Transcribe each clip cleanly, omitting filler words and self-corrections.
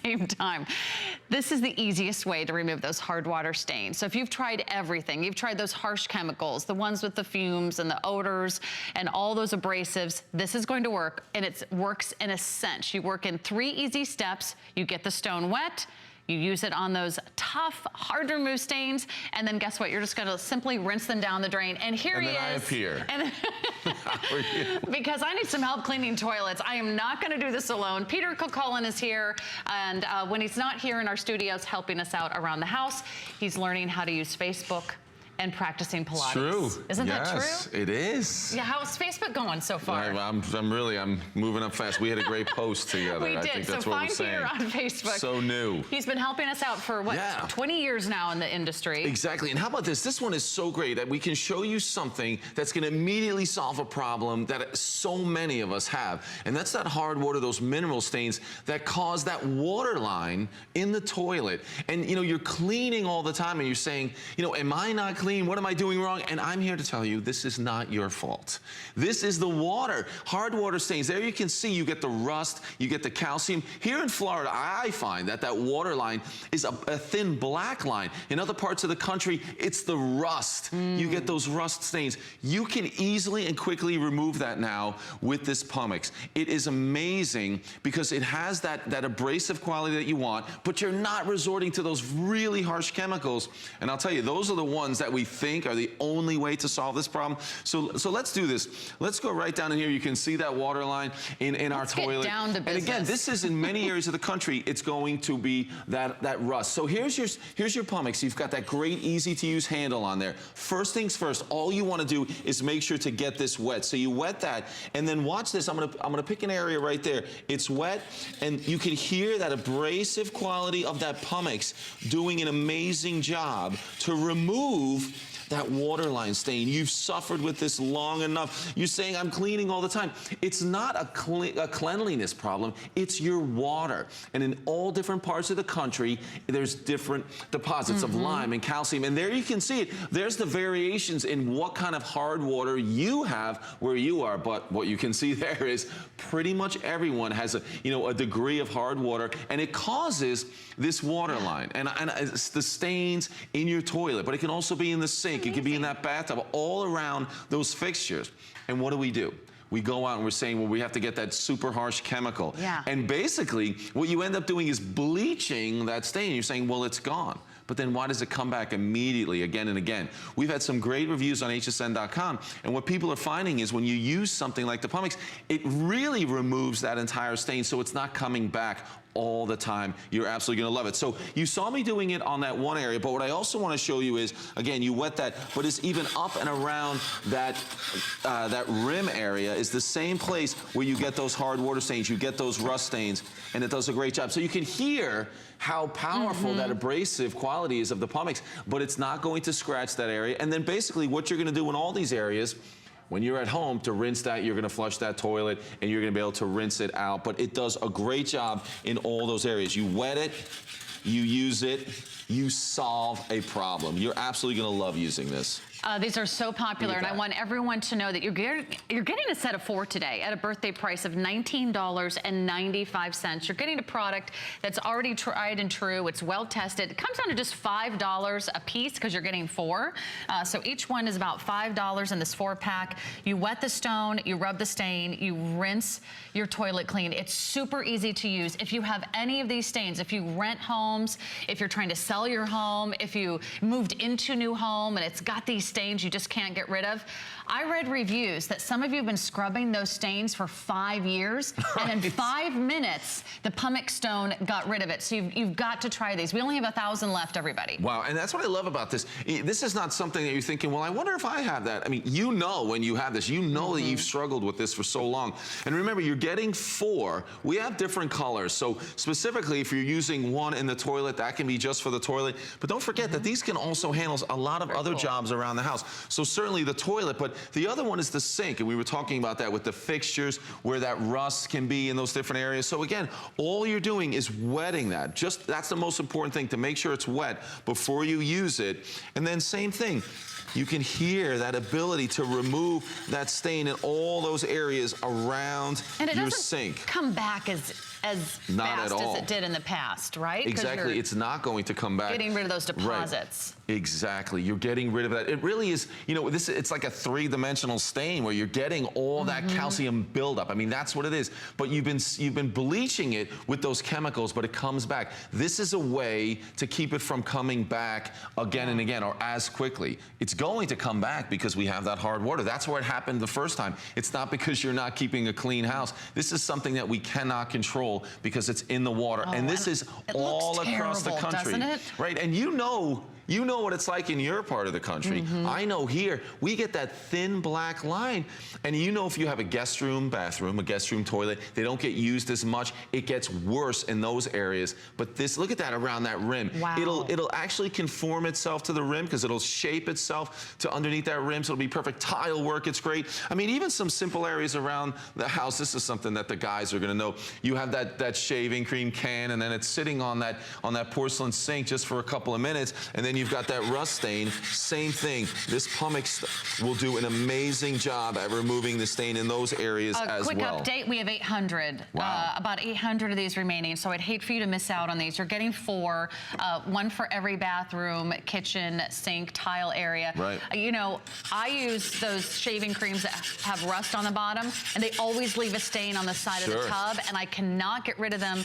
same time. This is the easiest way to remove those hard water stains. So if you've tried everything, you've tried those harsh chemicals, the ones with the fumes and the odors and all those abrasives, this is going to work, and it works in a cinch. You work in 3 easy steps. You get the stone wet, you use it on those tough, hard to remove stains, and then guess what? You're just gonna simply rinse them down the drain. And here he is. And then I appear. And how are you? Because I need some help cleaning toilets. I am not gonna do this alone. Peter Kilcullen is here, and when he's not here in our studios helping us out around the house, he's learning how to use Facebook and practicing Pilates. True. Isn't that true? Yes, it is. Yeah, how's Facebook going so far? I'm moving up fast. We had a great post together. We did. I think that's so what find we're saying. Peter on Facebook. So new. He's been helping us out for, what, 20 years now in the industry. Exactly. And how about this? This one is so great that we can show you something that's going to immediately solve a problem that so many of us have. And that's that hard water, those mineral stains that cause that water line in the toilet. And, you know, you're cleaning all the time and you're saying, you know, am I not clean? What am I doing wrong? And I'm here to tell you, this is not your fault. This is the water. Hard water stains. There you can see you get the rust, you get the calcium. Here in Florida, I find that water line is a thin black line. In other parts of the country, it's the rust. You get those rust stains. You can easily and quickly remove that now with this Pumix. It is amazing because it has that abrasive quality that you want, but you're not resorting to those really harsh chemicals. And I'll tell you, those are the ones that we think are the only way to solve this problem. So let's do this. Let's go right down in here. You can see that water line in our toilet. Get down to business. And again, this is in many areas of the country, it's going to be that rust. So here's your Pumix. You've got that great, easy to use handle on there. First things first, all you want to do is make sure to get this wet. So you wet that, and then watch this. I'm gonna pick an area right there. It's wet, and you can hear that abrasive quality of that Pumix doing an amazing job to remove that waterline stain. You've suffered with this long enough. You're saying, I'm cleaning all the time. It's not a cleanliness problem, it's your water. And in all different parts of the country, there's different deposits of lime and calcium. And there you can see it. There's the variations in what kind of hard water you have where you are. But what you can see there is pretty much everyone has a degree of hard water, and it causes this water line. And it's the stains in your toilet, but it can also be in the sink. It could be in that bathtub, all around those fixtures. And what do? We go out and we're saying, well, we have to get that super harsh chemical. Yeah. And basically, what you end up doing is bleaching that stain. You're saying, well, it's gone. But then why does it come back immediately again and again? We've had some great reviews on hsn.com, and what people are finding is when you use something like the Pumix, it really removes that entire stain, so it's not coming back all the time. You're absolutely gonna love it. So you saw me doing it on that one area, but what I also wanna show you is, again, you wet that, but it's even up and around that rim area is the same place where you get those hard water stains, you get those rust stains, and it does a great job. So you can hear how powerful that abrasive quality is of the Pumix, but it's not going to scratch that area. And then basically what you're gonna do in all these areas, when you're at home, to rinse that, you're gonna flush that toilet and you're gonna be able to rinse it out. But it does a great job in all those areas. You wet it, you use it, you solve a problem. You're absolutely gonna love using this. These are so popular, and I want everyone to know that you're getting a set of 4 today at a birthday price of $19.95. You're getting a product that's already tried and true. It's well tested. It comes down to just $5 a piece because you're getting 4. So each one is about $5 in this 4-pack. You wet the stone, you rub the stain, you rinse your toilet clean. It's super easy to use. If you have any of these stains, if you rent homes, if you're trying to sell your home, if you moved into a new home and it's got these stains you just can't get rid of. I read reviews that some of you have been scrubbing those stains for 5 years, right. And in 5 minutes, the Pumix stone got rid of it. So you've got to try these. We only have 1,000 left, everybody. Wow, and that's what I love about this. This is not something that you're thinking, well, I wonder if I have that. I mean, you know when you have this. You know that you've struggled with this for so long. And remember, you're getting 4. We have different colors. So specifically, if you're using one in the toilet, that can be just for the toilet. But don't forget that these can also handle a lot of other jobs around the house. So certainly the toilet, but the other one is the sink. And we were talking about that with the fixtures, where that rust can be in those different areas. So again, all you're doing is wetting that. That's the most important thing, to make sure it's wet before you use it. And then same thing. you can hear that ability to remove that stain in all those areas around and it your doesn't sink. Come back as Not fast at all. as it did in the past, right? Exactly, it's not going to come back. Getting rid of those deposits. Right. Exactly, you're getting rid of that. It really is, you know, it's like a three-dimensional stain where you're getting all that calcium buildup. I mean, that's what it is. But you've been bleaching it with those chemicals, but it comes back. This is a way to keep it from coming back again and again, or as quickly. It's going to come back because we have that hard water. That's where it happened the first time. It's not because you're not keeping a clean house. This is something that we cannot control because it's in the water. And this is all across the country. Doesn't it? Right, and you know what it's like in your part of the country. I know here, we get that thin black line. And you know if you have a guest room bathroom, a guest room toilet, they don't get used as much. It gets worse in those areas. But this, look at that around that rim. Wow. It'll actually conform itself to the rim because it'll shape itself to underneath that rim. So it'll be perfect tile work. It's great. I mean, even some simple areas around the house, this is something that the guys are gonna know. You have that shaving cream can and then it's sitting on that porcelain sink just for a couple of minutes. And then you've got that rust stain. Same thing. This Pumix will do an amazing job at removing the stain in those areas as quick well. update, we have 800. Wow. About 800 of these remaining, so I'd hate for you to miss out on these. You're getting 4, one for every bathroom, kitchen, sink, tile area. Right. You know, I use those shaving creams that have rust on the bottom, and they always leave a stain on the side of the tub, and I cannot get rid of them.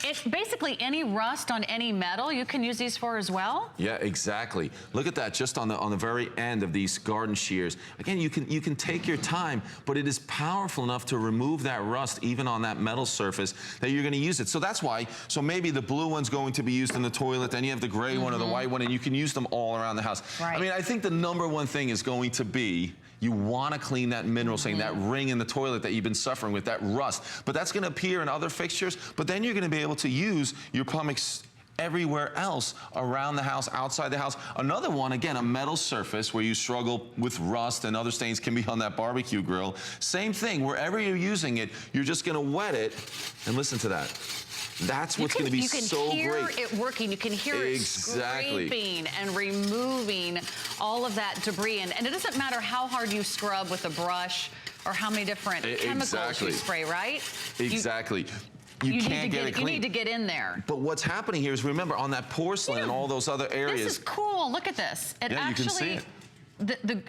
It's basically any rust on any metal you can use these for as well. Yeah, exactly. Look at that, just on the very end of these garden shears. Again, you can take your time, but it is powerful enough to remove that rust even on that metal surface that you're going to use it. So that's why, so maybe the blue one's going to be used in the toilet, then you have the gray one or the white one, and you can use them all around the house. Right. I mean, I think the #1 thing is going to be you want to clean that mineral stain, that ring in the toilet that you've been suffering with, that rust. But that's going to appear in other fixtures, but then you're going to be able to use your Pumix everywhere else around the house, outside the house. Another one, again, a metal surface where you struggle with rust and other stains can be on that barbecue grill. Same thing, wherever you're using it, you're just going to wet it, and listen to that. That's what's going to be so great. You can hear it working. You can hear it scraping and removing all of that debris. And it doesn't matter how hard you scrub with a brush or how many different chemicals you spray, right? Exactly. You can't get it clean. You need to get in there. But what's happening here is, remember, on that porcelain and all those other areas. This is cool. Look at this. It actually, you can see it.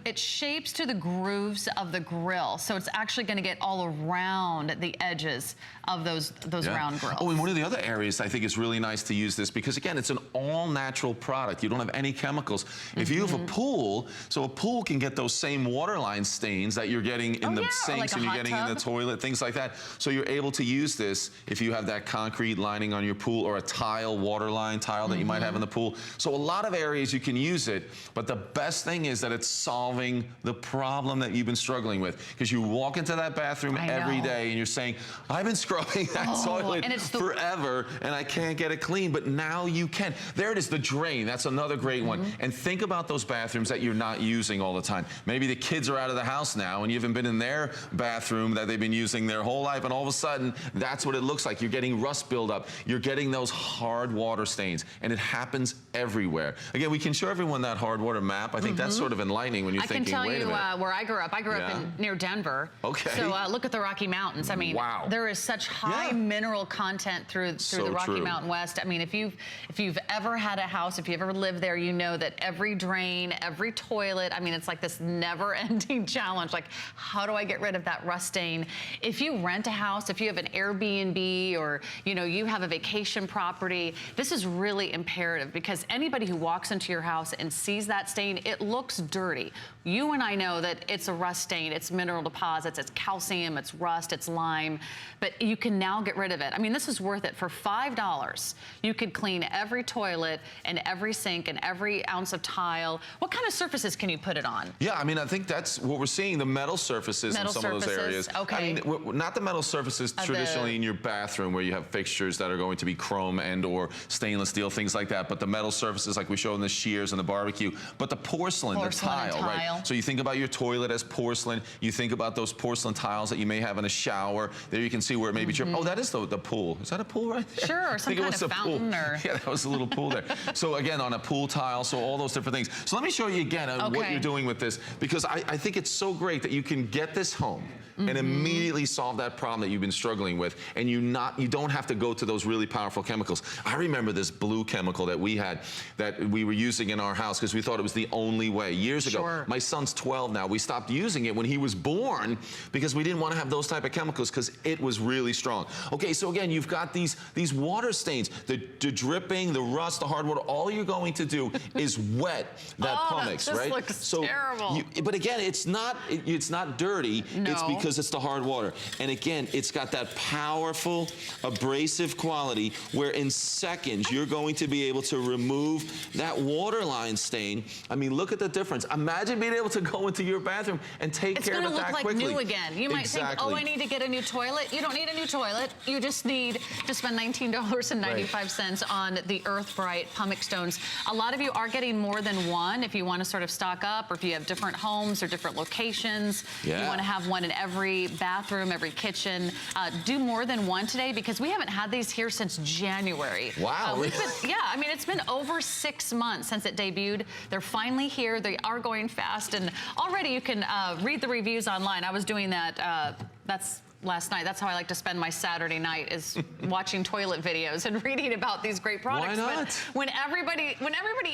It shapes to the grooves of the grill, so it's actually going to get all around the edges of those round grills. Oh, and one of the other areas I think is really nice to use this because, again, it's an all-natural product. You don't have any chemicals. If you have a pool, so a pool can get those same waterline stains that you're getting in the sinks and you're getting in the toilet, things like that. So you're able to use this if you have that concrete lining on your pool or a tile, waterline tile that you might have in the pool. So a lot of areas you can use it, but the best thing is that it's solving the problem that you've been struggling with. Because you walk into that bathroom every day and you're saying, I've been scrubbing that toilet forever and I can't get it clean, but now you can. There it is, the drain. That's another great one. And think about those bathrooms that you're not using all the time. Maybe the kids are out of the house now and you haven't been in their bathroom that they've been using their whole life, and all of a sudden, that's what it looks like. You're getting rust buildup. You're getting those hard water stains, and it happens everywhere. Again, we can show everyone that hard water map. I think that's sort of enlightening when you're thinking, wait a minute. I can tell you where I grew up. I grew up near Denver. Okay. So look at the Rocky Mountains. I mean, there is such high mineral content through the Rocky Mountain West. I mean, if you've ever had a house, if you've ever lived there, you know that every drain, every toilet, I mean, it's like this never-ending challenge. Like, how do I get rid of that rust stain? If you rent a house, if you have an Airbnb or, you know, you have a vacation property, this is really imperative because anybody who walks into your house and sees that stain, it looks dirty. You and I know that it's a rust stain, it's mineral deposits, it's calcium, it's rust, it's lime, but you can now get rid of it. I mean, this is worth it. For $5, you could clean every toilet and every sink and every ounce of tile. What kind of surfaces can you put it on? Yeah, I mean, I think that's what we're seeing, the metal surfaces in some of those areas. Okay. I mean, not the metal surfaces traditionally in your bathroom where you have fixtures that are going to be chrome and or stainless steel, things like that, but the metal surfaces like we show in the shears and the barbecue, but the porcelain, the and tile. right? So you think about your toilet as porcelain. You think about those porcelain tiles that you may have in a shower. There you can see where it may be dripping. Oh, that is the pool. Is that a pool right there? Sure, or some kind of fountain. Or... Yeah, that was a little pool there. So again, on a pool tile, so all those different things. So let me show you again what you're doing with this, because I think it's so great that you can get this home and immediately solve that problem that you've been struggling with, and you don't have to go to those really powerful chemicals. I remember this blue chemical that we had, that we were using in our house because we thought it was the only way. Years ago, my son's 12 now, we stopped using it when he was born because we didn't want to have those type of chemicals because it was really strong. Okay, so again, you've got these water stains, the dripping, the rust, the hard water. All you're going to do is wet that Pumix, right? Looks terrible. But again, it's not dirty. No. It's because it's the hard water. And again, it's got that powerful abrasive quality where in seconds you're going to be able to remove that waterline stain. I mean, look at the difference. Imagine being able to go into your bathroom and take care of it that quickly. It's going to look like new again. You might think, oh, I need to get a new toilet. You don't need a new toilet. You just need to spend $19.95 on the Earth Brite Pumix stones. A lot of you are getting more than one if you want to sort of stock up, or if you have different homes or different locations. Yeah. You want to have one in every bathroom, every kitchen. Do more than one today, because we haven't had these here since January. Wow. Yeah, I mean, it's been over 6 months since it debuted. They're finally here. They are going fast, and already you can read the reviews online. I was doing that. That's last night. That's how I like to spend my Saturday night, is watching toilet videos and reading about these great products. Why not? But when everybody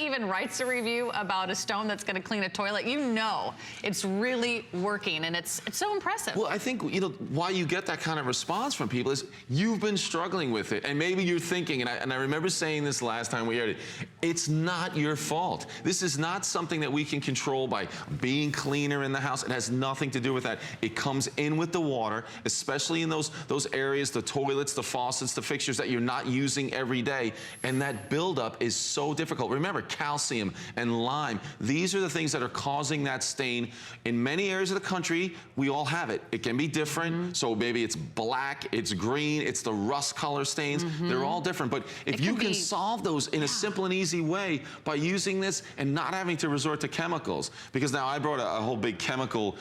even writes a review about a stone that's going to clean a toilet, you know it's really working, and it's so impressive. Well, I think, why you get that kind of response from people is you've been struggling with it, and maybe you're thinking, and I remember saying this last time we aired it, it's not your fault. This is not something that we can control by being cleaner in the house. It has nothing to do with that. It comes in with the water, especially in those areas, the toilets, the faucets, the fixtures that you're not using every day, and that buildup is so difficult. Remember, calcium and lime, these are the things that are causing that stain. In many areas of the country, we all have it. It can be different, so maybe it's black, it's green, it's the rust color stains. They're all different, but if you can solve those in a simple and easy way by using this and not having to resort to chemicals, because now I brought a whole big chemical,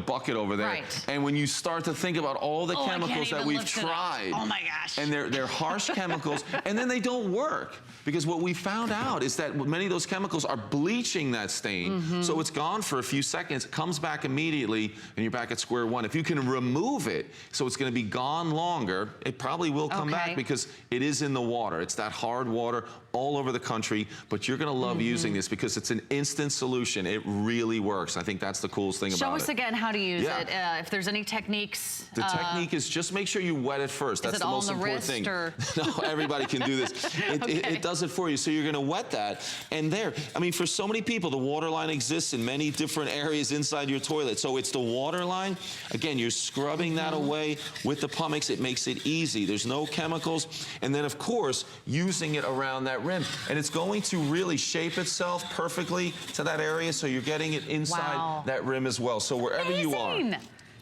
bucket over there, and when you start to think about all the chemicals that we've tried. Oh my gosh. And they're harsh chemicals, and then they don't work. Because what we found out is that many of those chemicals are bleaching that stain, so it's gone for a few seconds, it comes back immediately, and you're back at square one. If you can remove it, so it's going to be gone longer, it probably will come back, because it is in the water. It's that hard water all over the country, but you're going to love using this because it's an instant solution. It really works. I think that's the coolest thing about it. Show us again how to use it. If there's any techniques. The technique is just make sure you wet it first. That's the most important thing. Or? No, everybody can do this. It does it for you. So you're going to wet that, and there. I mean, for so many people, the water line exists in many different areas inside your toilet. So it's the water line. Again, you're scrubbing that away with the Pumix. It makes it easy. There's no chemicals, and then of course using it around that rim, and it's going to really shape itself perfectly to that area. So you're getting it inside that rim as well. So wherever you are.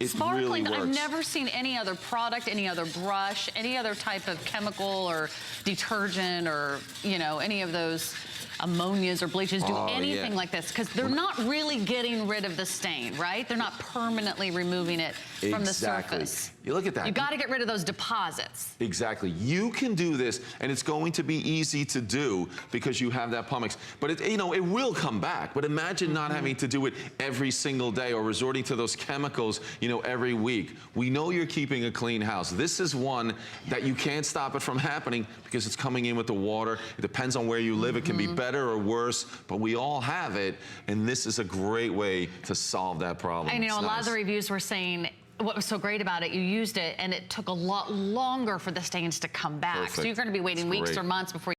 It Sparkling. Really works. I've never seen any other product, any other brush, any other type of chemical or detergent or, any of those ammonias or bleaches do anything like this, because they're not really getting rid of the stain, right? They're not permanently removing it from the surface. You look at that. You got to get rid of those deposits. Exactly. You can do this, and it's going to be easy to do because you have that Pumix. But it will come back. But imagine not having to do it every single day or resorting to those chemicals, every week. We know you're keeping a clean house. This is one that you can't stop it from happening because it's coming in with the water. It depends on where you live. It can be better or worse, but we all have it, and this is a great way to solve that problem. And a lot of the reviews were saying what was so great about it, you used it and it took a lot longer for the stains to come back. So you're going to be waiting weeks or months before